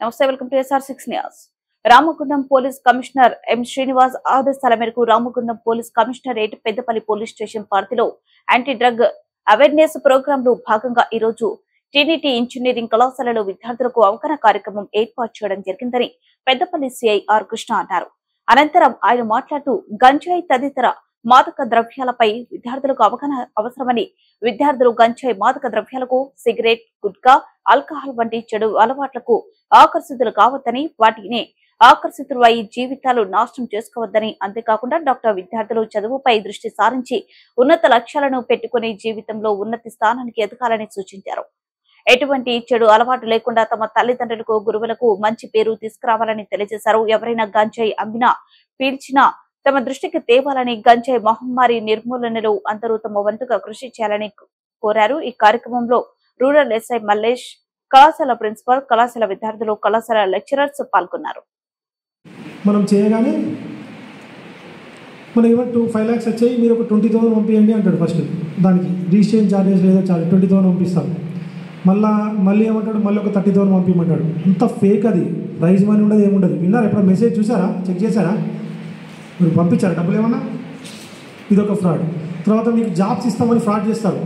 నమస్తే, welcome to SR6 news. Ramagundam police commissioner M Srinivas ఆదేశాల మేరకు Ramagundam police commissionerate Peddapalli police station పరిధిలో యాంటీ డ్రగ్ అవేర్నెస్ ప్రోగ్రామ్ లో భాగంగా ఈ రోజు ట్రినిటీ ఇంజనీరింగ్ కళాశాలలో విద్యార్థులకు అవగాహన కార్యక్రమం ఏర్పాటు చేయడం జరిగిందని పెద్దపల్లి సిఐ ఆర్ కృష్ణ అన్నారు. అనంతరం ఆయన మాట్లాడుతూ గంజాయి తదితర మాదక ద్రవ్యాలపై విద్యార్థులకు అవగాహన అవసరమని, విద్యార్థులు గంజాయి మాదక ద్రవ్యాలకు, సిగరెట్, గుట్కా, ఆల్కహాల్ వంటి చెడు అలవాట్లకు ఆకర్షితులు కావద్దని, వాటిని ఆకర్షితులై జీవితాలు నాశనం చేసుకోవద్దని, అంతేకాకుండా విద్యార్థులు చదువుపై దృష్టి సారించి ఉన్నత లక్ష్యాలను పెట్టుకుని జీవితంలో ఉన్నతి స్థానానికి ఎదగాలని సూచించారు. ఎటువంటి చెడు అలవాటు లేకుండా తమ తల్లిదండ్రులకు, గురువులకు మంచి పేరు తీసుకురావాలని తెలియజేశారు. ఎవరైనా గంజాయి అమ్మినా, పీల్చినా తమ దృష్టికి తేవాలని, గంజాయి మహమ్మారి నిర్మూలనలో అందరూ తమ వంతుగా కృషి చేయాలని కోరారు. ఈ కార్యక్రమంలో రూరల్ ఎస్ఐ మల్లేష్, కళాశాల ప్రిన్సిపల్, కళాశాల విద్యార్థులు, కళాశాల లెక్చరర్స్ పాల్గొన్నారు. మనం చేయగానే మనం ఏమంటూ 5 lakhs వచ్చాయి, మీరు ఒక 20,000 పంపించండి అంటాడు. ఫస్ట్ దానికి రిజిస్ట్రేషన్ ఛార్జెస్ లేదా ఛార్జ్ 20,000 పంపిస్తాం. మళ్ళీ ఏమంటాడు, మళ్ళీ ఒక 30,000 పంపించమంటాడు. అంత ఫేక్, అది ప్రైజ్ మనీ ఉండదు, ఏముండదు. విన్నారా? ఎప్పుడో మెసేజ్ చూసారా? చెక్ చేశారా? మీరు పంపించారా డబ్బులు ఏమన్నా? ఇదొక ఫ్రాడ్. తర్వాత మీకు జాబ్స్ ఇస్తామని ఫ్రాడ్ చేస్తారు.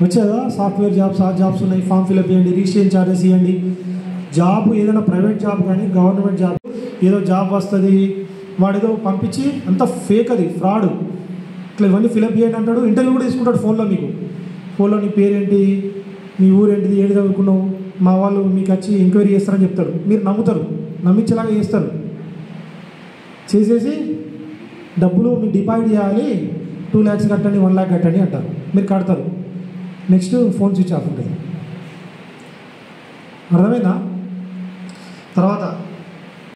వచ్చేదా సాఫ్ట్వేర్ జాబ్స్, ఆ జాబ్స్ ఉన్నాయి, ఫామ్ ఫిల్అప్ చేయండి, రిజిస్ట్రేషన్ ఛార్జెస్ ఇవ్వండి. జాబ్ ఏదైనా ప్రైవేట్ జాబ్ కానీ గవర్నమెంట్ జాబ్ ఏదో జాబ్ వస్తుంది, వాడు ఏదో పంపించి అంత ఫేక్, అది ఫ్రాడ్. ఇట్లా ఇవన్నీ ఫిల్అప్ చేయండి అంటాడు. ఇంటర్వ్యూ కూడా తీసుకుంటాడు ఫోన్లో. మీకు ఫోన్లో నీ పేరేంటి, మీ ఊరేంటిది, ఏది చదువుకున్నావు, మా వాళ్ళు మీకు వచ్చి ఎంక్వైరీ చేస్తారని చెప్తారు. మీరు నమ్ముతారు, నమ్మించేలాగా చేస్తారు. చేసేసి డబ్బులు మీకు డిపాజిట్ చేయాలి, 2 lakhs కట్టండి, 1 lakh కట్టండి అంటారు. మీరు కడతారు. నెక్స్ట్ ఫోన్ స్విచ్ ఆఫ్ ఉంటుంది. అర్థమైందా? తర్వాత